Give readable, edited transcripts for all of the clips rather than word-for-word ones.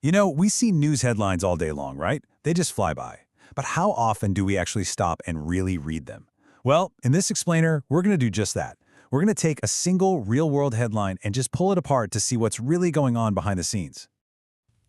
You know, we see news headlines all day long, right? They just fly by. But how often do we actually stop and really read them? Well, in this explainer, we're going to do just that. We're going to take a single real-world headline and just pull it apart to see what's really going on behind the scenes.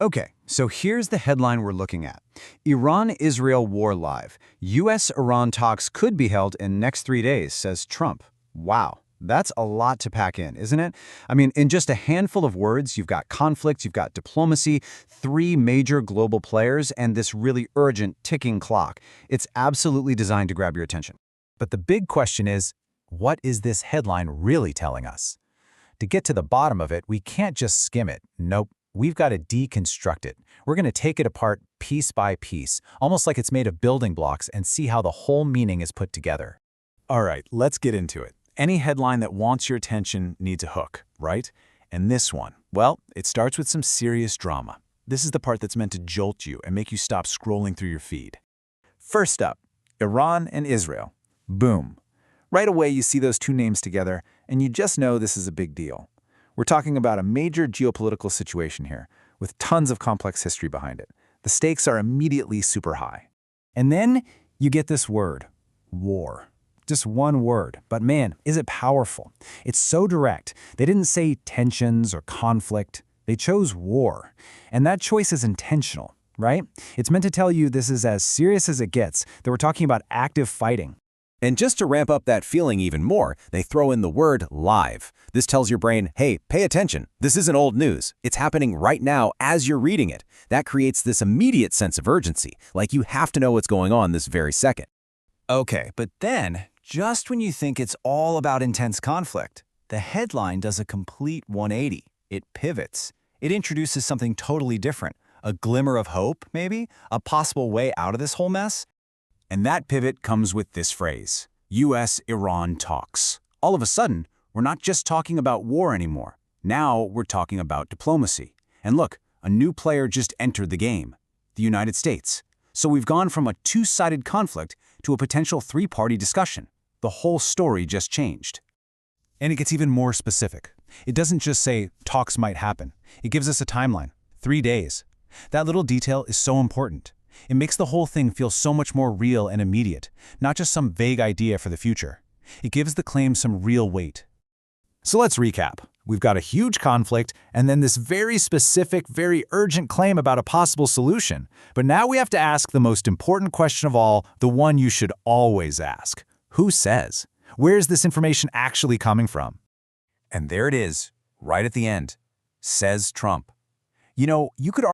Okay, so here's the headline we're looking at. Iran-Israel war live. U.S.-Iran talks could be held in next 3 days, says Trump. Wow, that's a lot to pack in, isn't it? I mean, in just a handful of words, you've got conflict, you've got diplomacy, three major global players, and this really urgent ticking clock. It's absolutely designed to grab your attention. But the big question is, what is this headline really telling us? To get to the bottom of it, we can't just skim it. Nope. We've got to deconstruct it. We're going to take it apart piece by piece, almost like it's made of building blocks, and see how the whole meaning is put together. All right, let's get into it. Any headline that wants your attention needs a hook, right? And this one, well, it starts with some serious drama. This is the part that's meant to jolt you and make you stop scrolling through your feed. First up, Iran and Israel. Boom. Right away, you see those two names together, and you just know this is a big deal. We're talking about a major geopolitical situation here, with tons of complex history behind it. The stakes are immediately super high. And then you get this word, war. Just one word, but man, is it powerful. It's so direct. They didn't say tensions or conflict. They chose war. And that choice is intentional, right? It's meant to tell you this is as serious as it gets, that we're talking about active fighting. And just to ramp up that feeling even more, they throw in the word live. This tells your brain, hey, pay attention. This isn't old news. It's happening right now as you're reading it. That creates this immediate sense of urgency, like you have to know what's going on this very second. Okay, but then, just when you think it's all about intense conflict, the headline does a complete 180. It pivots. It introduces something totally different. A glimmer of hope, maybe? A possible way out of this whole mess? And that pivot comes with this phrase, U.S.-Iran talks. All of a sudden, we're not just talking about war anymore. Now we're talking about diplomacy. And look, a new player just entered the game, the United States. So we've gone from a two-sided conflict to a potential three-party discussion. The whole story just changed. And it gets even more specific. It doesn't just say talks might happen. It gives us a timeline, 3 days. That little detail is so important. It makes the whole thing feel so much more real and immediate, not just some vague idea for the future. It gives the claim some real weight. So let's recap. We've got a huge conflict, and then this very specific, very urgent claim about a possible solution. But now we have to ask the most important question of all, the one you should always ask. Who says? Where is this information actually coming from? And there it is, right at the end. Says Trump. You know, you could